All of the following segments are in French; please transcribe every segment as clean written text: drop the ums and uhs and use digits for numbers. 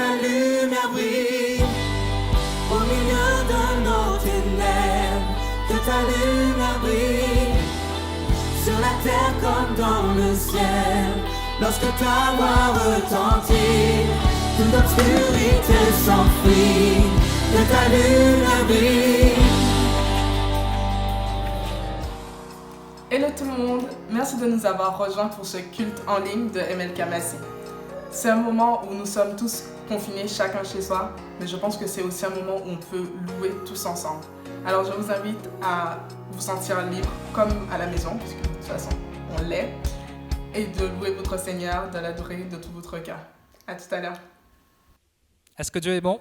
ta lumière brille au milieu de nos ténèbres, que ta lumière brille sur la terre comme dans le ciel. Lorsque ta voix retentit, toute obscurité s'enfuit, que ta lumière brille. Hello tout le monde, merci de nous avoir rejoints pour ce culte en ligne de MLK Massy. C'est un moment où nous sommes tous confinés chacun chez soi, mais je pense que c'est aussi un moment où on peut louer tous ensemble. Alors je vous invite à vous sentir libre comme à la maison, parce que de toute façon on l'est, et de louer votre Seigneur, de l'adorer de tout votre cœur. À tout à l'heure. Est-ce que Dieu est bon?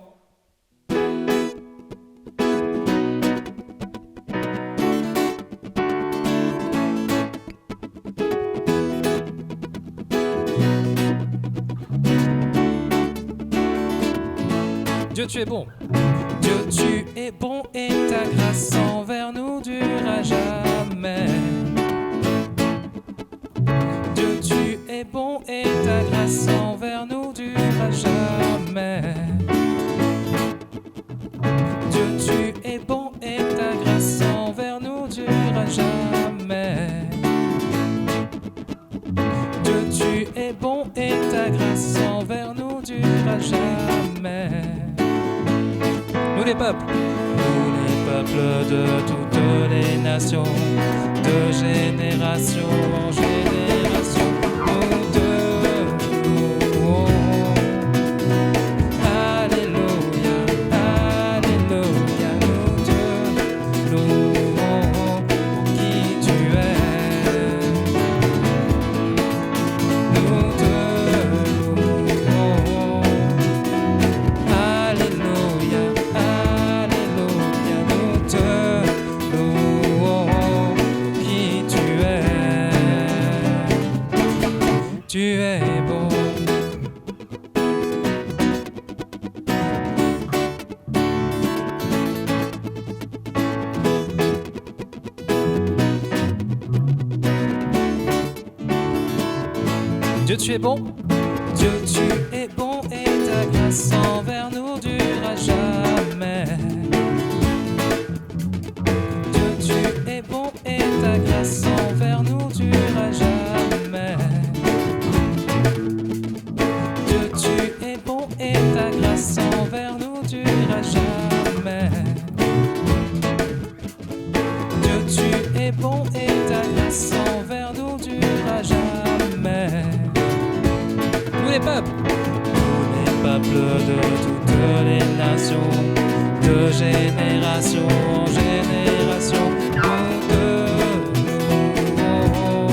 Dieu, tu es bon. Dieu, tu es bon et ta grâce envers nous durera jamais. Dieu, tu es bon et ta grâce envers nous durera jamais. Dieu, tu es bon et ta grâce envers nous durera jamais. Dieu, tu es bon et ta grâce envers nous durera jamais. Nous les peuples de toutes les nations, de génération en génération, nous te louons. Alléluia, Alléluia, nous te louons pour qui tu es. Nous te louons. Alléluia, Alléluia, nous te louons pour qui tu es. Tu es bon. Dieu, tu es bon. Dieu, tu es bon et ta grâce envers nous durera jamais. Dieu, tu es bon et ta grâce envers nous durera jamais. Dieu, tu es bon et ta grâce envers nous durera jamais. Dieu, tu es bon et ta grâce envers nous durera jamais. Nous les peuples de toutes les nations, de génération en génération, nous te louons.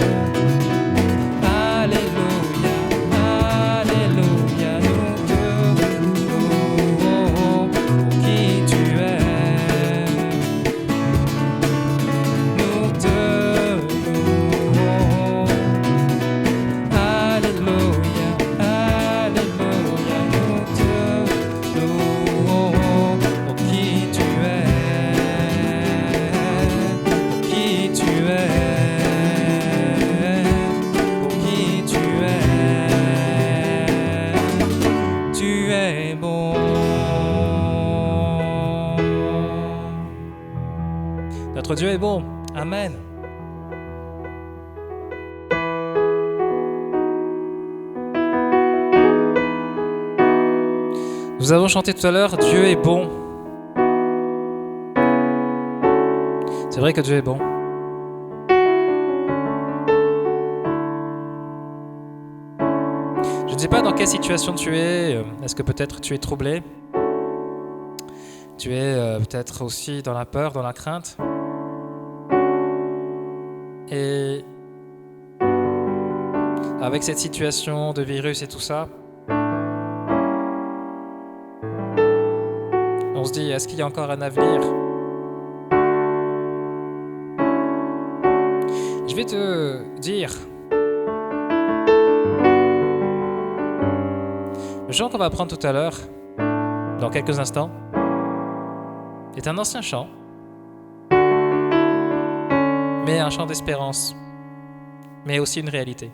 Alléluia, Alléluia, nous te louons pour qui tu es. Nous te louons. Alléluia, Alléluia, nous te louons pour qui tu es. Pour qui tu es. Pour qui tu es. Tu es bon. Notre Dieu est bon. Amen. Nous avons chanté tout à l'heure, Dieu est bon. C'est vrai que Dieu est bon. Je ne sais pas dans quelle situation tu es. Est-ce que peut-être tu es troublé? Tu es peut-être aussi dans la peur, dans la crainte. Et avec cette situation de virus et tout ça, on se dit, est-ce qu'il y a encore un avenir? Je vais te dire, le chant qu'on va prendre tout à l'heure, dans quelques instants, est un ancien chant, mais un chant d'espérance, mais aussi une réalité.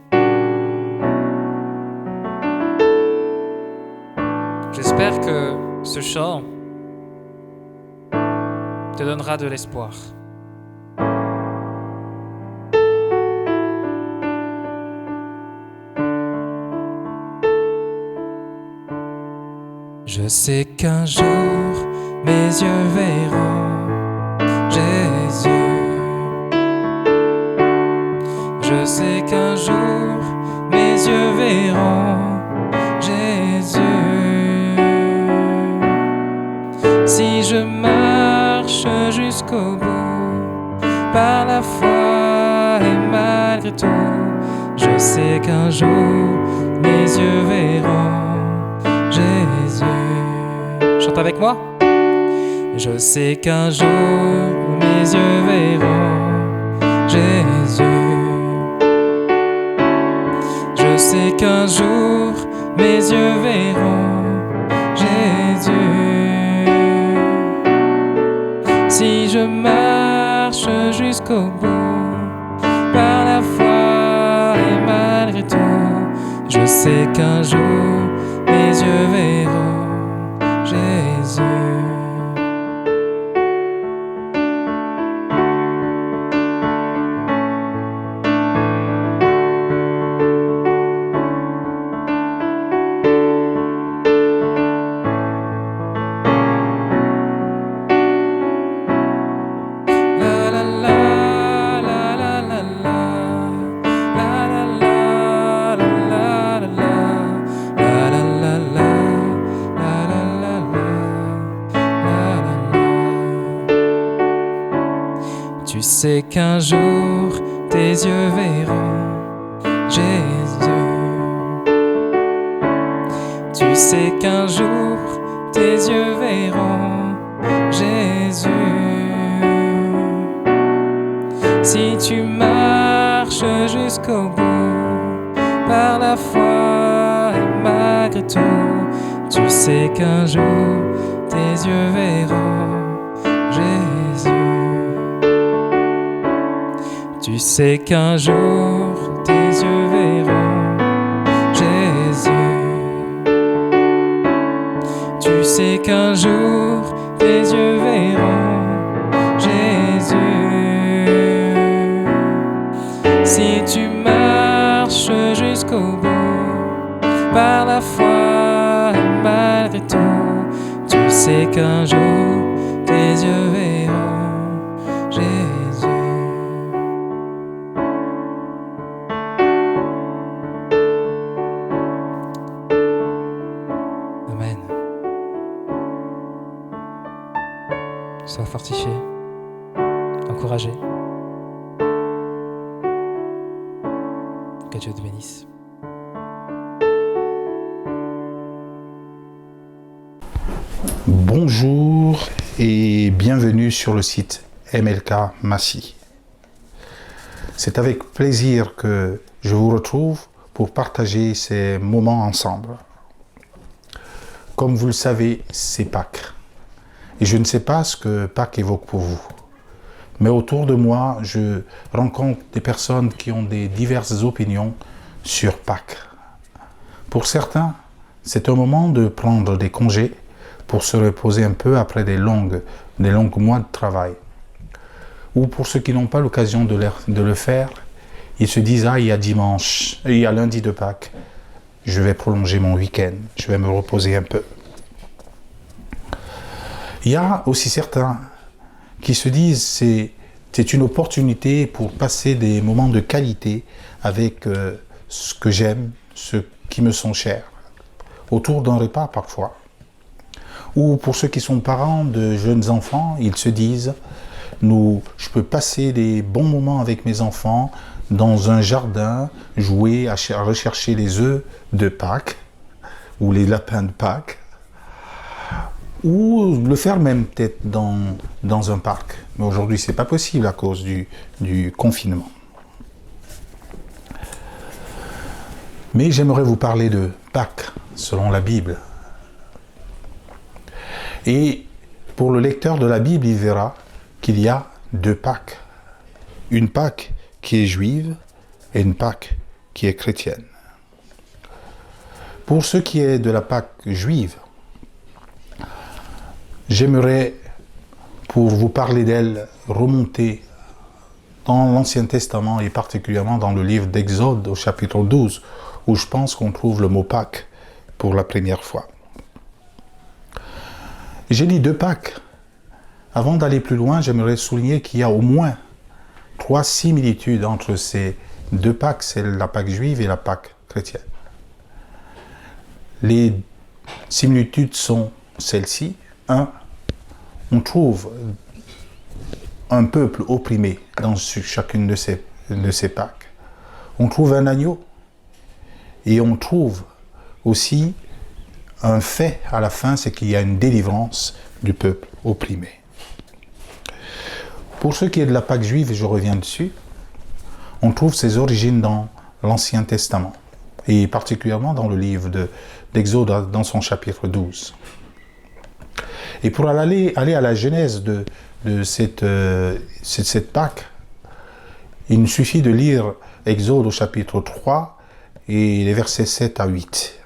J'espère que ce chant te donnera de l'espoir. Je sais qu'un jour mes yeux verront Jésus. Je sais qu'un jour mes yeux verront Jésus. Si je marche jusqu'au bout par la foi et malgré tout, je sais qu'un jour mes yeux verront Jésus. Chante avec moi. Je sais qu'un jour mes yeux verront Jésus. Je sais qu'un jour mes yeux verront Jésus. Si je marche jusqu'au bout par la foi et malgré tout, je sais qu'un jour mes yeux verront Jésus. Tu sais qu'un jour tes yeux verront Jésus. Tu sais qu'un jour tes yeux verront Jésus. Si tu marches jusqu'au bout par la foi et malgré tout, tu sais qu'un jour tes yeux verront Jésus. Tu sais qu'un jour tes yeux verront Jésus. Tu sais qu'un jour tes yeux verront Jésus. Si tu marches jusqu'au bout par la foi et malgré tout, tu sais qu'un jour tes yeux verront Jésus. Amen. Sois fortifié, encouragé. Que Dieu te bénisse. Bonjour et bienvenue sur le site MLK Massy. C'est avec plaisir que je vous retrouve pour partager ces moments ensemble. Comme vous le savez, c'est Pâques. Et je ne sais pas ce que Pâques évoque pour vous. Mais autour de moi, je rencontre des personnes qui ont des diverses opinions sur Pâques. Pour certains, c'est un moment de prendre des congés pour se reposer un peu après des longues mois de travail. Ou pour ceux qui n'ont pas l'occasion de le faire, ils se disent « Ah, il y a lundi de Pâques, je vais prolonger mon week-end, je vais me reposer un peu. » Il y a aussi certains qui se disent c'est une opportunité pour passer des moments de qualité avec ce que j'aime, ceux qui me sont chers, autour d'un repas parfois. Ou pour ceux qui sont parents de jeunes enfants, ils se disent je peux passer des bons moments avec mes enfants dans un jardin, jouer à rechercher les œufs de Pâques ou les lapins de Pâques, ou le faire même peut-être dans un parc. Mais aujourd'hui, ce n'est pas possible à cause du confinement. Mais j'aimerais vous parler de Pâques, selon la Bible. Et pour le lecteur de la Bible, il verra qu'il y a deux Pâques. Une Pâques qui est juive et une Pâques qui est chrétienne. Pour ce qui est de la Pâques juive, J'aimerais, pour vous parler d'elle, remonter dans l'Ancien Testament et particulièrement dans le livre d'Exode au chapitre 12, où je pense qu'on trouve le mot Pâques pour la première fois. J'ai dit 2 Pâques. Avant d'aller plus loin, j'aimerais souligner qu'il y a au moins 3 similitudes entre ces 2 Pâques, c'est la Pâque juive et la Pâque chrétienne. Les similitudes sont celles-ci. 1. On trouve un peuple opprimé dans chacune de ces Pâques. On trouve un agneau et on trouve aussi un fait à la fin, c'est qu'il y a une délivrance du peuple opprimé. Pour ce qui est de la Pâque juive, et je reviens dessus, on trouve ses origines dans l'Ancien Testament, et particulièrement dans le livre d'Exode, dans son chapitre 12. Et pour aller à la genèse de cette Pâque, il nous suffit de lire Exode au chapitre 3 et les versets 7 à 8.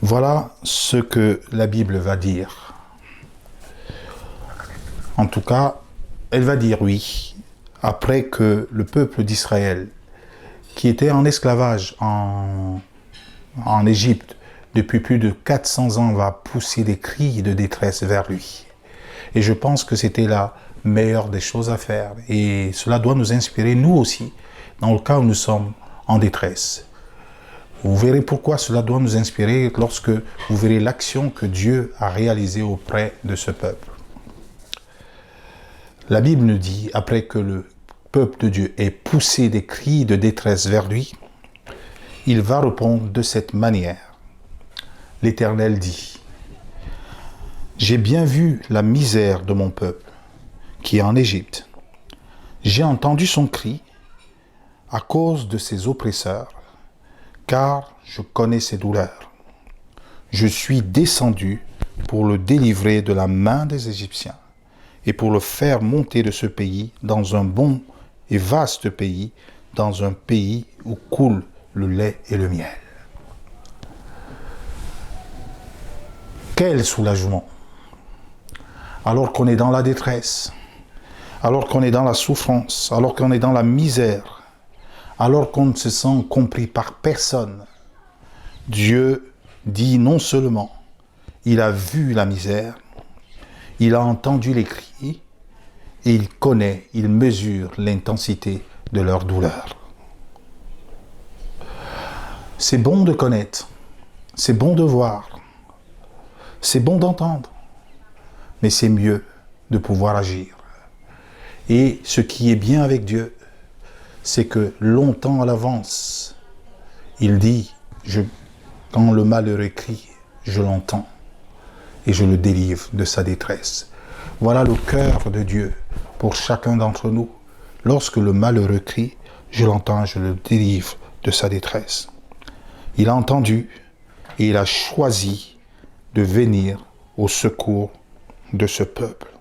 Voilà ce que la Bible va dire. En tout cas, elle va dire oui, après que le peuple d'Israël, qui était en esclavage en Égypte depuis plus de 400 ans, va pousser des cris de détresse vers lui. Et je pense que c'était la meilleure des choses à faire. Et cela doit nous inspirer, nous aussi, dans le cas où nous sommes en détresse. Vous verrez pourquoi cela doit nous inspirer lorsque vous verrez l'action que Dieu a réalisée auprès de ce peuple. La Bible nous dit, après que le peuple de Dieu ait poussé des cris de détresse vers lui, il va répondre de cette manière. L'Éternel dit, « J'ai bien vu la misère de mon peuple qui est en Égypte. J'ai entendu son cri à cause de ses oppresseurs, car je connais ses douleurs. Je suis descendu pour le délivrer de la main des Égyptiens et pour le faire monter de ce pays dans un bon et vaste pays, dans un pays où coule le lait et le miel. » Quel soulagement! Alors qu'on est dans la détresse, alors qu'on est dans la souffrance, alors qu'on est dans la misère, alors qu'on ne se sent compris par personne, Dieu dit non seulement il a vu la misère, il a entendu les cris et il connaît, il mesure l'intensité de leur douleur. C'est bon de connaître, c'est bon de voir, c'est bon d'entendre, mais c'est mieux de pouvoir agir. Et ce qui est bien avec Dieu, c'est que longtemps à l'avance, il dit, quand le malheureux crie, je l'entends et je le délivre de sa détresse. Voilà le cœur de Dieu pour chacun d'entre nous. Lorsque le malheureux crie, je l'entends, je le délivre de sa détresse. Il a entendu et il a choisi de venir au secours de ce peuple.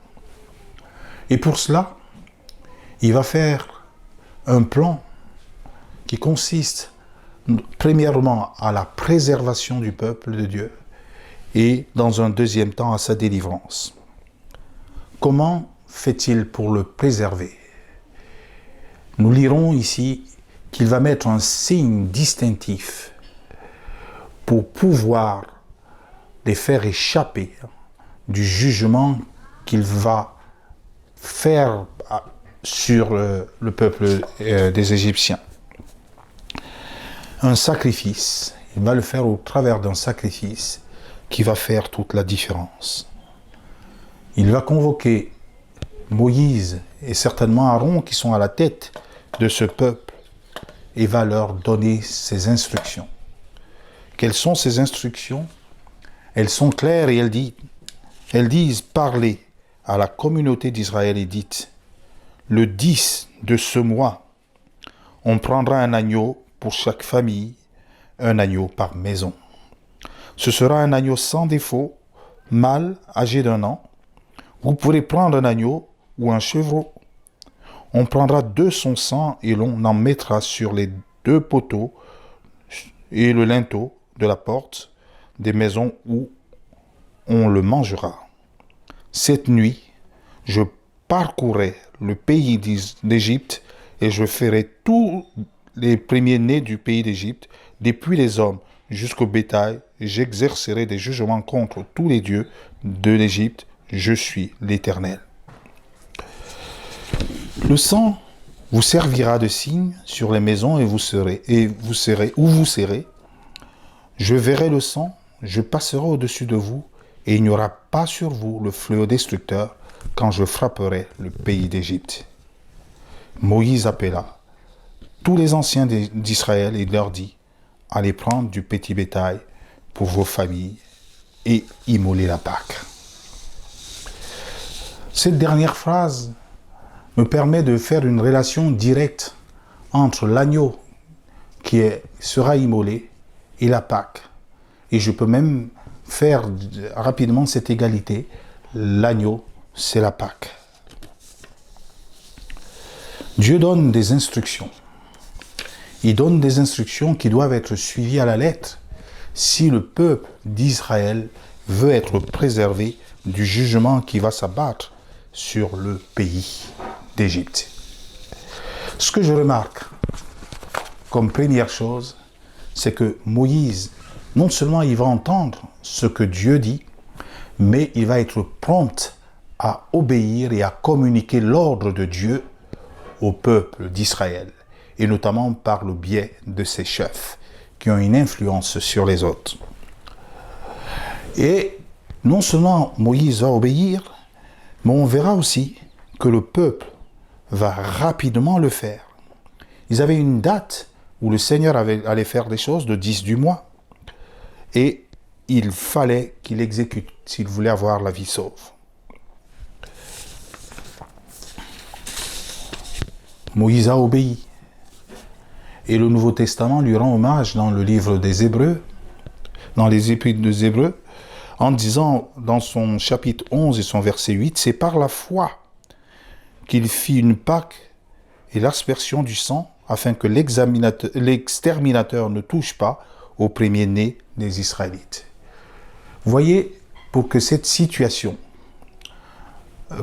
Et pour cela, il va faire un plan qui consiste premièrement à la préservation du peuple de Dieu et dans un deuxième temps à sa délivrance. Comment fait-il pour le préserver? Nous lirons ici qu'il va mettre un signe distinctif pour pouvoir les faire échapper du jugement qu'il va faire sur le peuple des Égyptiens. Un sacrifice, il va le faire au travers d'un sacrifice qui va faire toute la différence. Il va convoquer Moïse et certainement Aaron qui sont à la tête de ce peuple et va leur donner ses instructions. Quelles sont ces instructions? Elles sont claires et elles disent parlez à la communauté d'Israël et dites le 10 de ce mois, on prendra un agneau pour chaque famille, un agneau par maison. Ce sera un agneau sans défaut, mâle, âgé d'1 an. Vous pourrez prendre un agneau ou un chevreau. On prendra de son sang et l'on en mettra sur les 2 poteaux et le linteau de la porte des maisons où on le mangera. Cette nuit, je parcourrai le pays d'Égypte et je ferai tous les premiers-nés du pays d'Égypte, depuis les hommes jusqu'au bétail. J'exercerai des jugements contre tous les dieux de l'Égypte. Je suis l'Éternel. Le sang vous servira de signe sur les maisons et vous serez où vous serez. Je verrai le sang, je passerai au-dessus de vous et il n'y aura pas sur vous le fléau destructeur quand je frapperai le pays d'Égypte. Moïse appela tous les anciens d'Israël et leur dit, allez prendre du petit bétail pour vos familles et immoler la Pâque. Cette dernière phrase me permet de faire une relation directe entre l'agneau qui sera immolé et la Pâque. Et je peux même faire rapidement cette égalité. L'agneau, c'est la Pâque. Dieu donne des instructions. Il donne des instructions qui doivent être suivies à la lettre si le peuple d'Israël veut être préservé du jugement qui va s'abattre sur le pays d'Égypte. Ce que je remarque comme première chose, c'est que Moïse, non seulement il va entendre ce que Dieu dit, mais il va être prompt à obéir et à communiquer l'ordre de Dieu au peuple d'Israël, et notamment par le biais de ses chefs, qui ont une influence sur les autres. Et non seulement Moïse va obéir, mais on verra aussi que le peuple va rapidement le faire. Ils avaient une date où le Seigneur allait faire des choses, le 10 du mois, et il fallait qu'il exécute s'il voulait avoir la vie sauve. Moïse a obéi. Et le Nouveau Testament lui rend hommage dans le livre des Hébreux, dans les Épîtres des Hébreux, en disant dans son chapitre 11 et son verset 8, c'est par la foi qu'il fit une Pâque et l'aspersion du sang, afin que l'exterminateur ne touche pas au premier-né des Israélites. Voyez, pour que cette situation,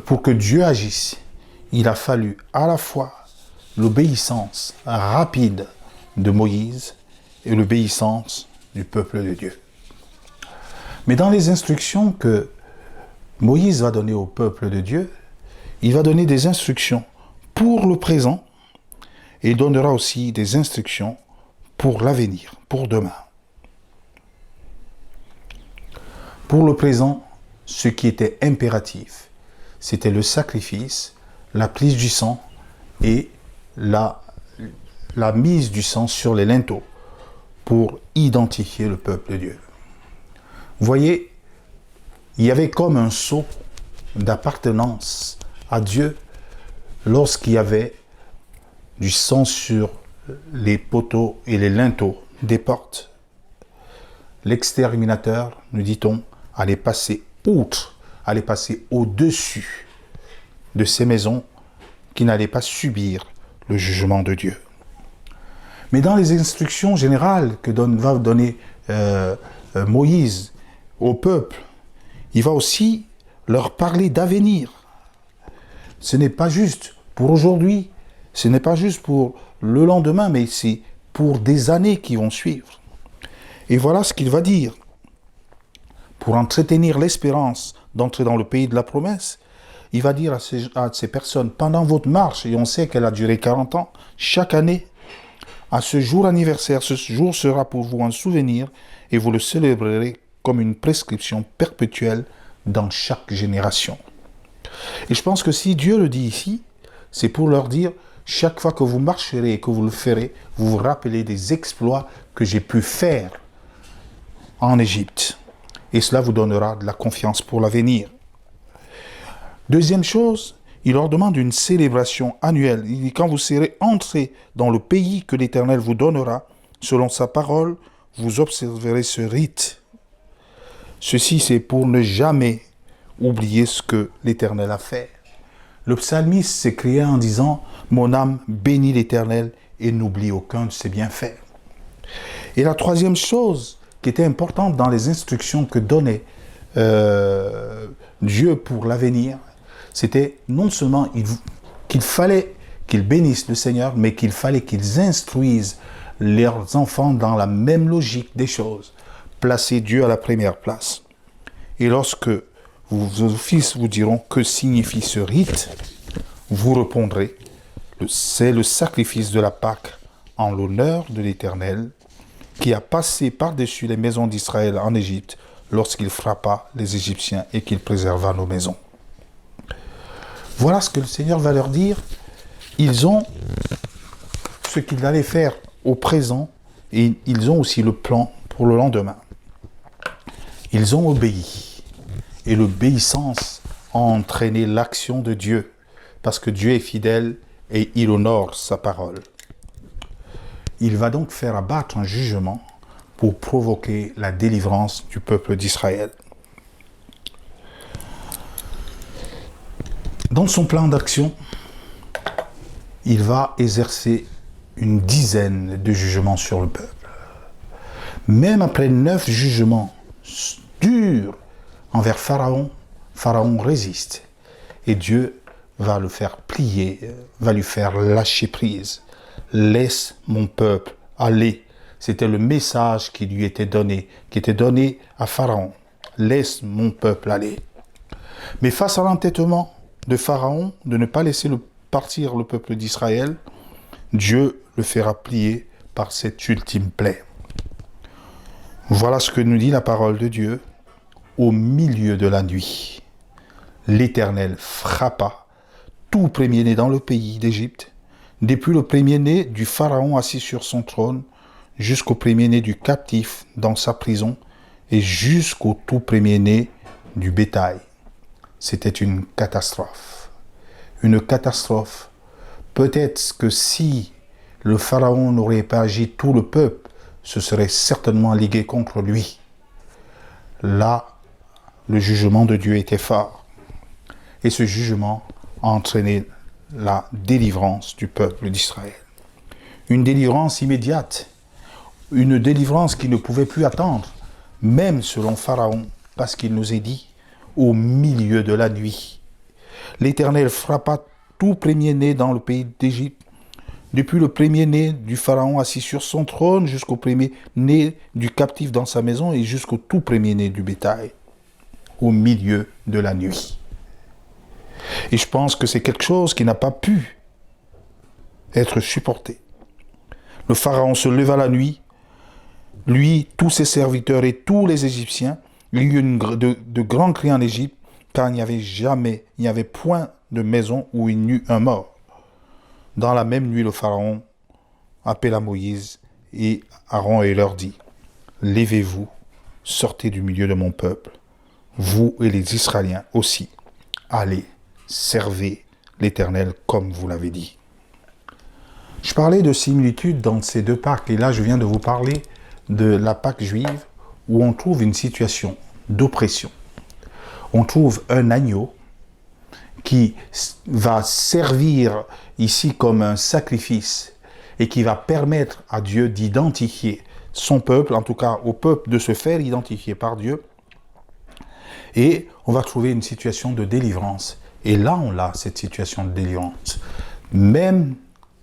pour que Dieu agisse, il a fallu à la fois l'obéissance rapide de Moïse et l'obéissance du peuple de Dieu. Mais dans les instructions que Moïse va donner au peuple de Dieu, il va donner des instructions pour le présent et il donnera aussi des instructions pour l'avenir, pour demain. Pour le présent, ce qui était impératif, c'était le sacrifice, la prise du sang et la mise du sang sur les linteaux pour identifier le peuple de Dieu. Vous voyez, il y avait comme un sceau d'appartenance à Dieu lorsqu'il y avait du sang sur les poteaux et les linteaux des portes. L'exterminateur, nous dit-on, allait passer outre, allait passer au-dessus de ces maisons qui n'allaient pas subir le jugement de Dieu. Mais dans les instructions générales que va donner Moïse au peuple, il va aussi leur parler d'avenir. Ce n'est pas juste pour aujourd'hui, ce n'est pas juste pour le lendemain, mais c'est pour des années qui vont suivre. Et voilà ce qu'il va dire. Pour entretenir l'espérance d'entrer dans le pays de la promesse, il va dire à ces personnes, pendant votre marche, et on sait qu'elle a duré 40 ans, chaque année, à ce jour anniversaire, ce jour sera pour vous un souvenir et vous le célébrerez comme une prescription perpétuelle dans chaque génération. Et je pense que si Dieu le dit ici, c'est pour leur dire, chaque fois que vous marcherez et que vous le ferez, vous vous rappelez des exploits que j'ai pu faire en Égypte. Et cela vous donnera de la confiance pour l'avenir. Deuxième chose, il leur demande une célébration annuelle. Il dit, quand vous serez entrés dans le pays que l'Éternel vous donnera, selon sa parole, vous observerez ce rite. Ceci, c'est pour ne jamais oublier ce que l'Éternel a fait. Le psalmiste s'écria en disant, « Mon âme bénit l'Éternel et n'oublie aucun de ses bienfaits. » Et la troisième chose qui était importante dans les instructions que donnait Dieu pour l'avenir, c'était non seulement qu'il fallait qu'ils bénissent le Seigneur, mais qu'il fallait qu'ils instruisent leurs enfants dans la même logique des choses. Placer Dieu à la première place. Et lorsque vos fils vous diront que signifie ce rite, vous répondrez, c'est le sacrifice de la Pâque en l'honneur de l'Éternel, qui a passé par-dessus les maisons d'Israël en Égypte lorsqu'il frappa les Égyptiens et qu'il préserva nos maisons. Voilà ce que le Seigneur va leur dire. Ils ont ce qu'il allait faire au présent et ils ont aussi le plan pour le lendemain. Ils ont obéi et l'obéissance a entraîné l'action de Dieu parce que Dieu est fidèle et il honore sa parole. Il va donc faire abattre un jugement pour provoquer la délivrance du peuple d'Israël. Dans son plan d'action, il va exercer une dizaine de jugements sur le peuple. Même après 9 jugements durs envers Pharaon, Pharaon résiste. Et Dieu va le faire plier, va lui faire lâcher prise. Laisse mon peuple aller. C'était le message qui lui était donné, à Pharaon. Laisse mon peuple aller. Mais face à l'entêtement de Pharaon, de ne pas laisser partir le peuple d'Israël, Dieu le fera plier par cette ultime plaie. Voilà ce que nous dit la parole de Dieu. Au milieu de la nuit, l'Éternel frappa tout premier-né dans le pays d'Égypte, depuis le premier-né du Pharaon assis sur son trône, jusqu'au premier-né du captif dans sa prison, et jusqu'au tout premier-né du bétail. C'était une catastrophe. Une catastrophe. Peut-être que si le Pharaon n'aurait pas agi, tout le peuple se serait certainement ligué contre lui. Là, le jugement de Dieu était fort. Et ce jugement a entraîné la délivrance du peuple d'Israël. Une délivrance immédiate. Une délivrance qui ne pouvait plus attendre, même selon Pharaon, parce qu'il nous est dit, au milieu de la nuit. L'Éternel frappa tout premier-né dans le pays d'Égypte, depuis le premier-né du Pharaon assis sur son trône, jusqu'au premier-né du captif dans sa maison et jusqu'au tout premier-né du bétail, au milieu de la nuit. Et je pense que c'est quelque chose qui n'a pas pu être supporté. Le Pharaon se leva la nuit, lui, tous ses serviteurs et tous les Égyptiens. Il y eut de grands cris en Égypte, car il n'y avait point de maison où il n'y eut un mort. Dans la même nuit, le Pharaon appela Moïse et Aaron et leur dit, « Levez-vous, sortez du milieu de mon peuple, vous et les Israéliens aussi. Allez, servez l'Éternel comme vous l'avez dit. » Je parlais de similitude dans ces deux Pâques, et là je viens de vous parler de la Pâque juive, où on trouve une situation d'oppression. On trouve un agneau qui va servir ici comme un sacrifice et qui va permettre à Dieu d'identifier son peuple, en tout cas au peuple de se faire identifier par Dieu. Et on va trouver une situation de délivrance. Et là, on a cette situation de délivrance. Même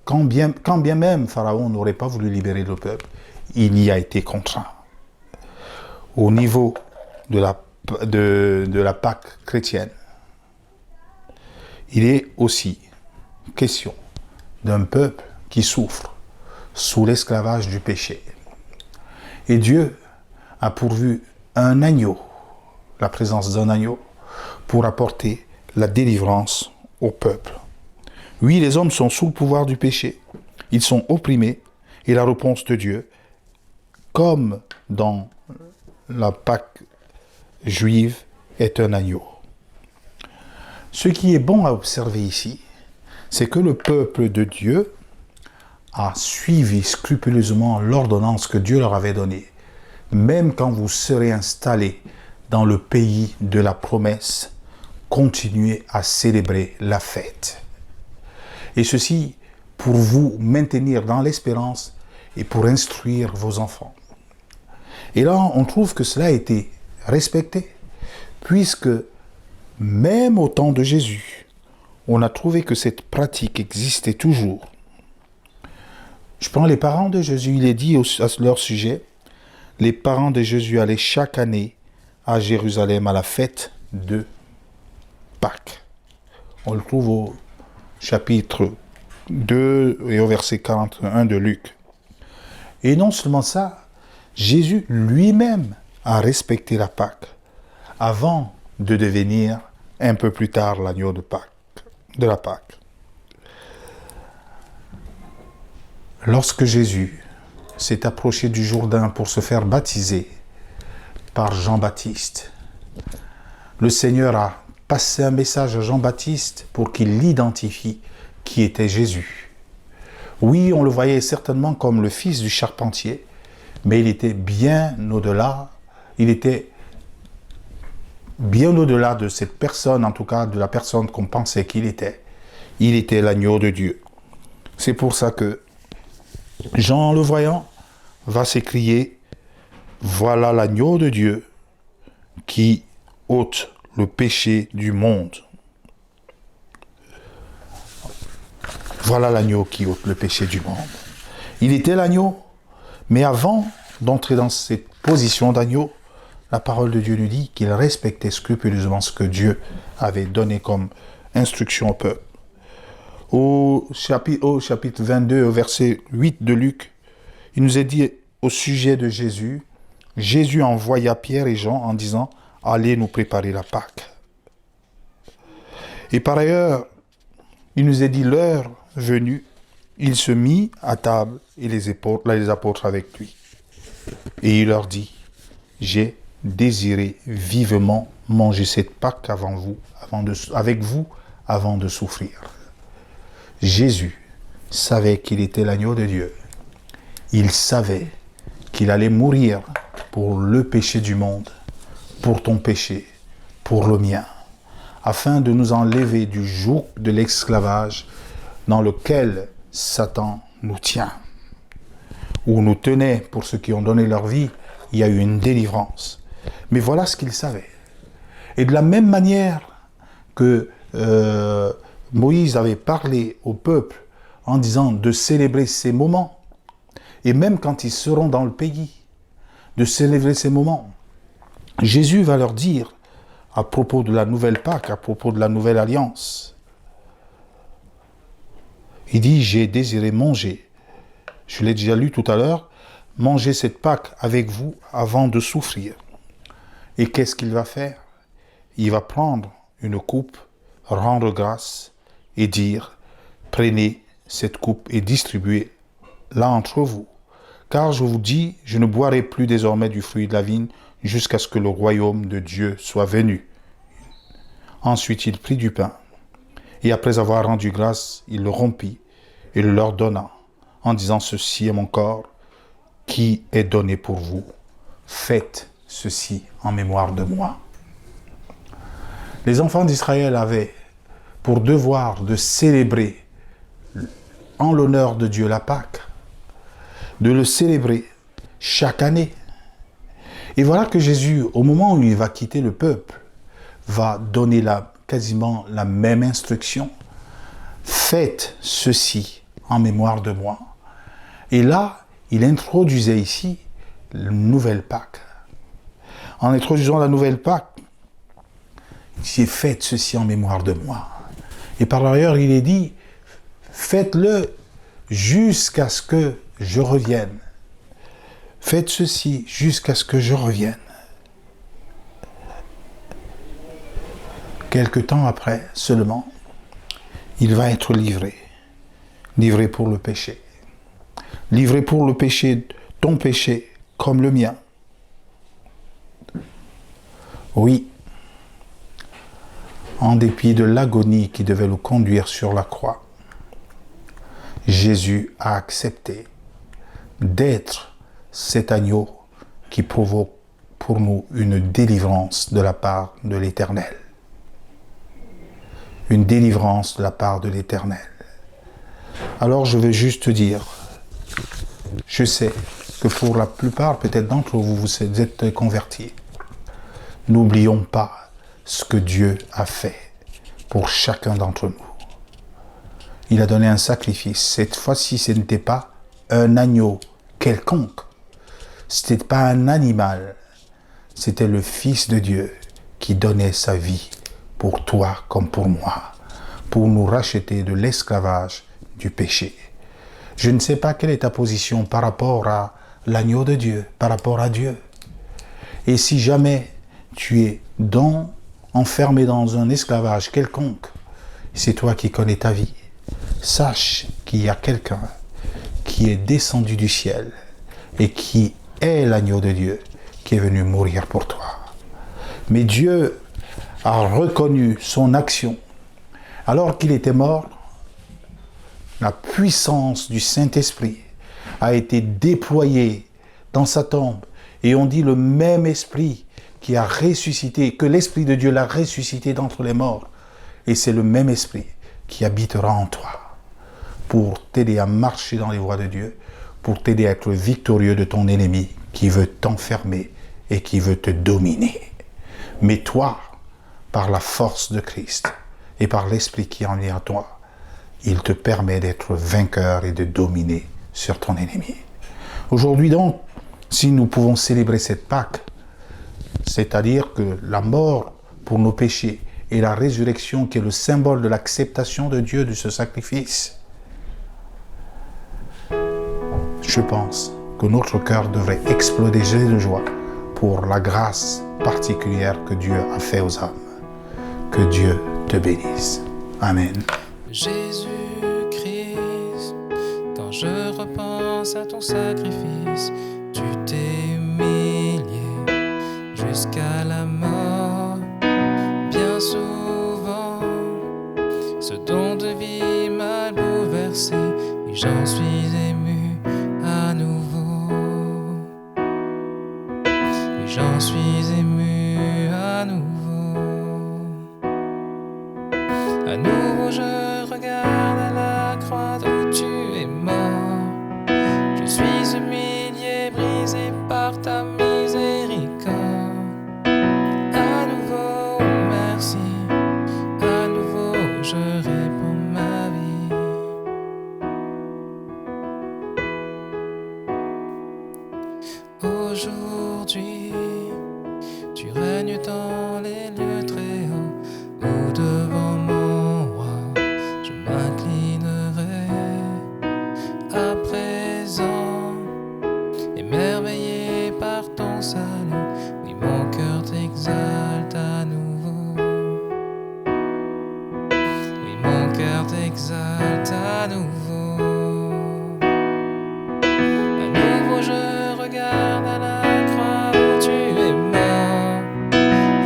quand bien même Pharaon n'aurait pas voulu libérer le peuple, il y a été contraint. Au niveau de la Pâque chrétienne, il est aussi question d'un peuple qui souffre sous l'esclavage du péché. Et Dieu a pourvu un agneau, la présence d'un agneau, pour apporter la délivrance au peuple. Oui, les hommes sont sous le pouvoir du péché, ils sont opprimés, et la réponse de Dieu, comme dans la Pâque juive, est un agneau. Ce qui est bon à observer ici, c'est que le peuple de Dieu a suivi scrupuleusement l'ordonnance que Dieu leur avait donnée. Même quand vous serez installés dans le pays de la promesse, continuez à célébrer la fête. Et ceci pour vous maintenir dans l'espérance et pour instruire vos enfants. Et là, on trouve que cela a été respecté. puisque même au temps de Jésus, on a trouvé que cette pratique existait toujours. Je prends les parents de Jésus, il est dit à leur sujet, les parents de Jésus allaient chaque année à Jérusalem à la fête de Pâques. On le trouve au chapitre 2 et au verset 41 de Luc. Et non seulement ça, Jésus lui-même a respecté la Pâque avant de devenir un peu plus tard l'agneau de la Pâque. Lorsque Jésus s'est approché du Jourdain pour se faire baptiser par Jean-Baptiste, le Seigneur a passé un message à Jean-Baptiste pour qu'il l'identifie qui était Jésus. Oui, on le voyait certainement comme le fils du charpentier, mais il était bien au-delà, de cette personne, en tout cas de la personne qu'on pensait qu'il était. Il était l'agneau de Dieu. C'est pour ça que Jean, le voyant, va s'écrier « Voilà l'agneau de Dieu qui ôte le péché du monde. » Voilà l'agneau qui ôte le péché du monde. Il était l'agneau, mais avant d'entrer dans cette position d'agneau, la parole de Dieu nous dit qu'il respectait scrupuleusement ce que Dieu avait donné comme instruction au peuple. Au chapitre 22, au verset 8 de Luc, il nous est dit au sujet de Jésus, Jésus envoya Pierre et Jean en disant « Allez nous préparer la Pâque ». Et par ailleurs, il nous est dit l'heure venue, il se mit à table et les apôtres avec lui. Et il leur dit « J'ai désiré vivement manger cette Pâque avec vous avant de souffrir. » Jésus savait qu'il était l'agneau de Dieu. Il savait qu'il allait mourir pour le péché du monde, pour ton péché, pour le mien, afin de nous enlever du joug de l'esclavage dans lequel Satan nous tient, ou nous tenait. Pour ceux qui ont donné leur vie, il y a eu une délivrance. Mais voilà ce qu'il savait. Et de la même manière que Moïse avait parlé au peuple en disant de célébrer ces moments, et même quand ils seront dans le pays, de célébrer ces moments, Jésus va leur dire à propos de la nouvelle Pâque, à propos de la nouvelle alliance. Il dit, j'ai désiré manger, je l'ai déjà lu tout à l'heure, manger cette Pâque avec vous avant de souffrir. Et qu'est-ce qu'il va faire? Il va prendre une coupe, rendre grâce et dire, prenez cette coupe et distribuez-la entre vous. Car je vous dis, je ne boirai plus désormais du fruit de la vigne jusqu'à ce que le royaume de Dieu soit venu. Ensuite, il prit du pain, et après avoir rendu grâce, il le rompit et le leur donna, en disant, ceci est mon corps, qui est donné pour vous. Faites ceci en mémoire de moi. Les enfants d'Israël avaient pour devoir de célébrer en l'honneur de Dieu la Pâque, de le célébrer chaque année. Et voilà que Jésus, au moment où il va quitter le peuple, va donner quasiment la même instruction. Faites ceci en mémoire de moi. Et là, il introduisait ici la nouvelle Pâque. En introduisant la nouvelle Pâque, il dit, faites ceci en mémoire de moi. Et par ailleurs, il est dit, faites-le jusqu'à ce que je revienne. Faites ceci jusqu'à ce que je revienne. Quelque temps après seulement, il va être livré. Livré pour le péché. Livré pour le péché, ton péché, comme le mien. Oui, en dépit de l'agonie qui devait le conduire sur la croix, Jésus a accepté d'être cet agneau qui provoque pour nous une délivrance de la part de l'Éternel. Une délivrance de la part de l'Éternel. Alors je veux juste te dire, je sais que pour la plupart peut-être d'entre vous, vous êtes convertis. N'oublions pas ce que Dieu a fait pour chacun d'entre nous. Il a donné un sacrifice. Cette fois-ci, ce n'était pas un agneau quelconque. Ce n'était pas un animal. C'était le Fils de Dieu qui donnait sa vie pour toi comme pour moi, pour nous racheter de l'esclavage du péché. Je ne sais pas quelle est ta position par rapport à l'agneau de Dieu, par rapport à Dieu. Et si jamais tu es enfermé dans un esclavage quelconque, c'est toi qui connais ta vie. Sache qu'il y a quelqu'un qui est descendu du ciel et qui est l'agneau de Dieu qui est venu mourir pour toi. Mais Dieu a reconnu son action. Alors qu'il était mort, la puissance du Saint-Esprit a été déployée dans sa tombe. Et on dit le même esprit qui a ressuscité, que l'Esprit de Dieu l'a ressuscité d'entre les morts. Et c'est le même esprit qui habitera en toi pour t'aider à marcher dans les voies de Dieu, pour t'aider à être victorieux de ton ennemi qui veut t'enfermer et qui veut te dominer. Mais toi, par la force de Christ et par l'Esprit qui en est en toi, il te permet d'être vainqueur et de dominer sur ton ennemi. Aujourd'hui donc, si nous pouvons célébrer cette Pâque, c'est-à-dire que la mort pour nos péchés et la résurrection qui est le symbole de l'acceptation de Dieu de ce sacrifice, je pense que notre cœur devrait exploser de joie pour la grâce particulière que Dieu a fait aux hommes. Que Dieu te bénisse. Amen. Jésus-Christ, quand je repense à ton sacrifice, tu t'es humilié jusqu'à la mort. Bien souvent, ce don de vie m'a bouleversé et j'en suis ému à nouveau. Et j'en suis ému à nouveau. À nouveau je regarde à la croix où tu es mort. Je suis humilié, brisé par ta miséricorde. À nouveau merci, à nouveau je réponds ma vie. Aujourd'hui, tu règnes dans les lieux très hauts, où devant mon roi, je m'inclinerai. À présent, émerveillé par ton salut, oui, mon cœur t'exalte à nouveau. Oui, mon cœur t'exalte à nouveau. À nouveau, je regarde à la croix où tu es mort.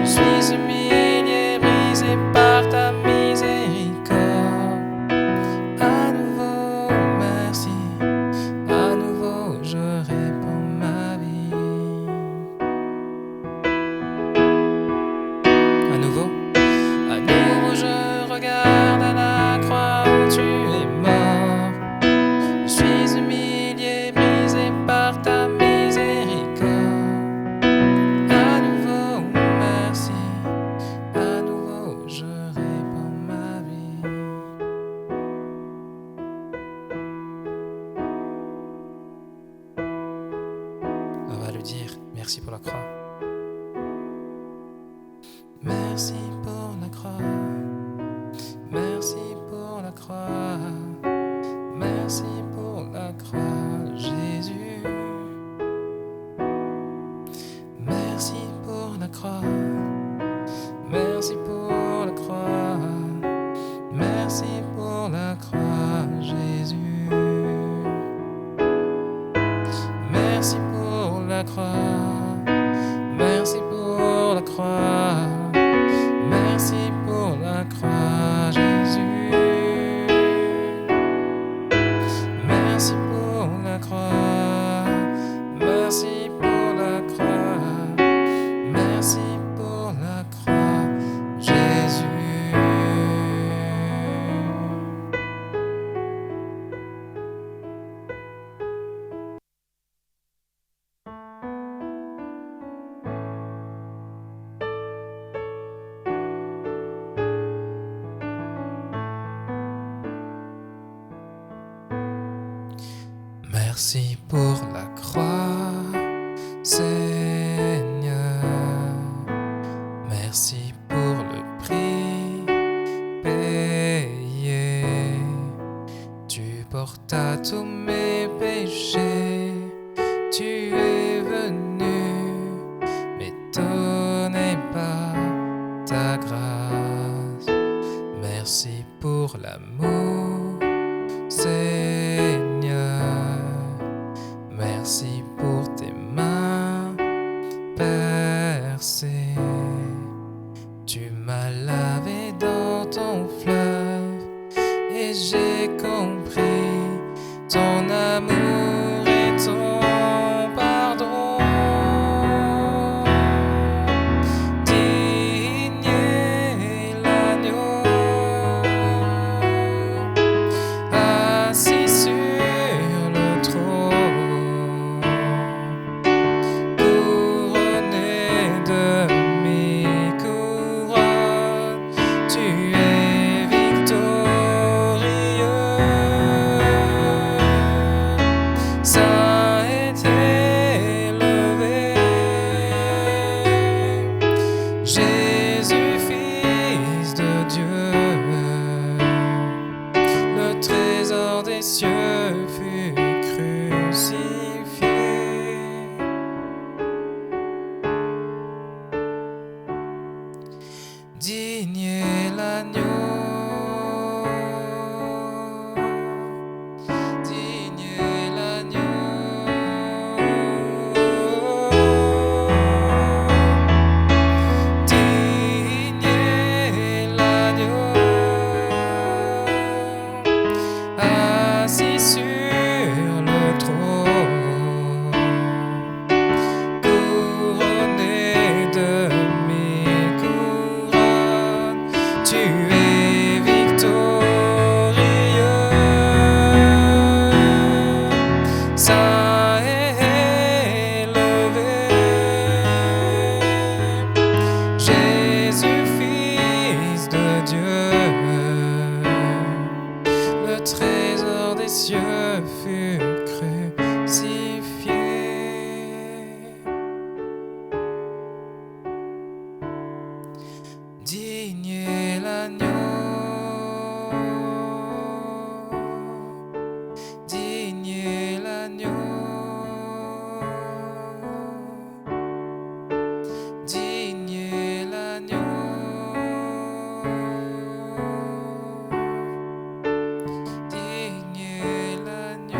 Je suis humilié, brisé par ta miséricorde. À nouveau, merci. À nouveau, je réponds ma vie. À nouveau, je regarde à la croix où tu es mort. Je suis humilié, brisé par ta miséricorde. À nouveau, merci. À nouveau, je réponds ma vie. On va lui dire merci pour la croix. Merci pour la croix. Merci pour la croix. Merci pour la croix, Jésus. Merci pour la croix. Merci pour la croix. Merci pour la croix, Jésus. Merci pour la croix. Merci pour la croix. Merci pour la croix, Jésus. Merci pour la croix. Merci pour la croix. Merci pour la croix, Jésus. Merci pour la croix, Seigneur. Merci pour le prix payé. Tu portas tous mes péchés. Tu es venu m'étonner par ta grâce. Merci pour l'amour, Seigneur. Merci pour tes mains percées. Tu m'as lavé dans ton fleuve et j'ai compris ton amour et ton pardon. Digne est l'agneau assis sur le trône, couronné de mes couronnes. Tu es victorieux. Saint est élevé, Jésus, Fils de Dieu. Le trésor des cieux fut crucifié. Digne est l'agneau. Digne est l'agneau. Digne est l'agneau assis sur le trône, couronné de mes couronnes. Tu es victorieux. Saint est élevé, Jésus, Fils de Dieu. Le trésor des cieux fut crucifié. Digne est l'agneau. Digne est l'agneau. Digne est l'agneau. Digne est l'agneau.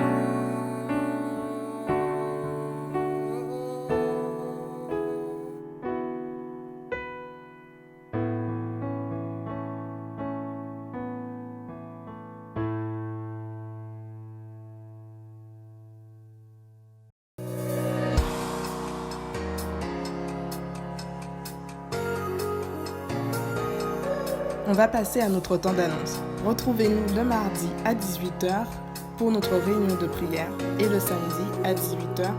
On va passer à notre temps d'annonce. Retrouvez-nous le mardi à 18h pour notre réunion de prière et le samedi à 18h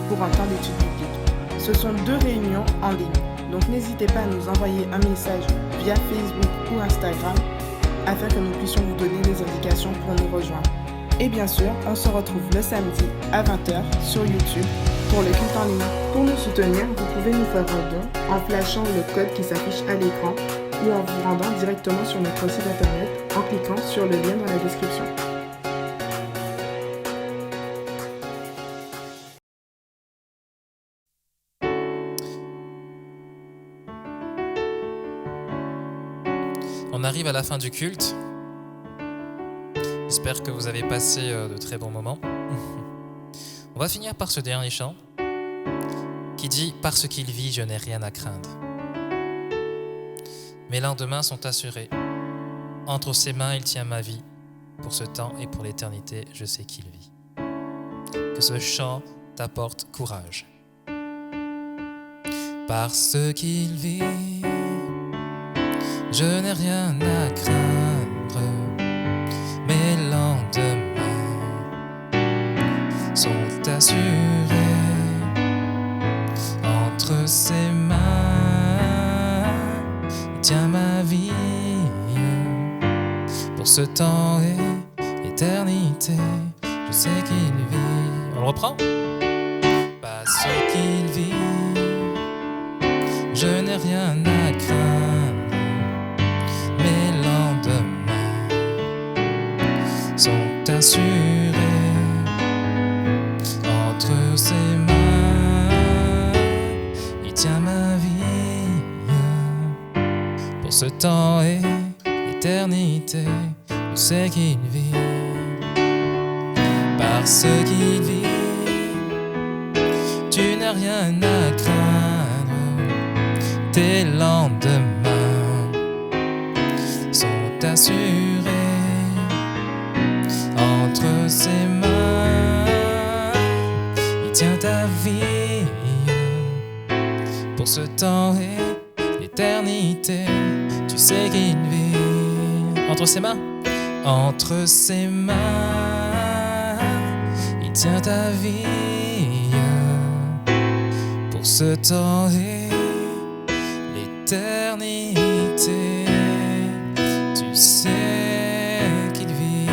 pour un temps d'étude biblique. Ce sont 2 réunions en ligne, donc n'hésitez pas à nous envoyer un message via Facebook ou Instagram afin que nous puissions vous donner des indications pour nous rejoindre. Et bien sûr, on se retrouve le samedi à 20h sur YouTube pour le culte en ligne. Pour nous soutenir, vous pouvez nous faire un don en flashant le code qui s'affiche à l'écran ou en vous rendant directement sur notre site internet en cliquant sur le lien dans la description. On arrive à la fin du culte. J'espère que vous avez passé de très bons moments. On va finir par ce dernier chant qui dit « Parce qu'il vit, je n'ai rien à craindre. Mes lendemains sont assurés. Entre ses mains, il tient ma vie. Pour ce temps et pour l'éternité, je sais qu'il vit. » Que ce chant t'apporte courage. Parce qu'il vit, je n'ai rien à craindre. Mes lendemains sont assurés. Entre ses mains, il tient ma vie. Pour ce temps et l'éternité, je sais qu'il vit. On le reprend? Parce qu'il vit, je n'ai rien à craindre. Mes lendemains sont assurés entre ses mains. Il tient ma vie pour ce temps et l'éternité. Je sais qu'il vit parce qu'il vit. Tu n'as rien à craindre. Tes lendemains sont assurés entre ses mains. Il tient ta vie pour ce temps et l'éternité. Tu sais qu'il vit entre ses mains. Entre ses mains, il tient ta vie pour ce temps et l'éternité. Tu sais qu'il vit.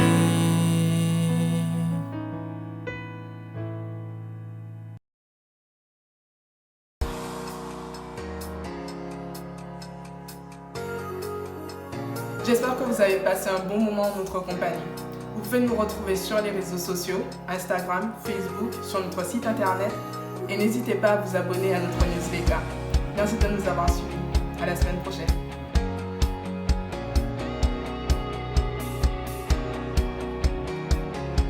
J'espère que vous avez passé un bon moment en notre compagnie. Vous pouvez nous retrouver sur les réseaux sociaux, Instagram, Facebook, sur notre site internet et n'hésitez pas à vous abonner à notre newsletter. Merci de nous avoir suivis. À la semaine prochaine.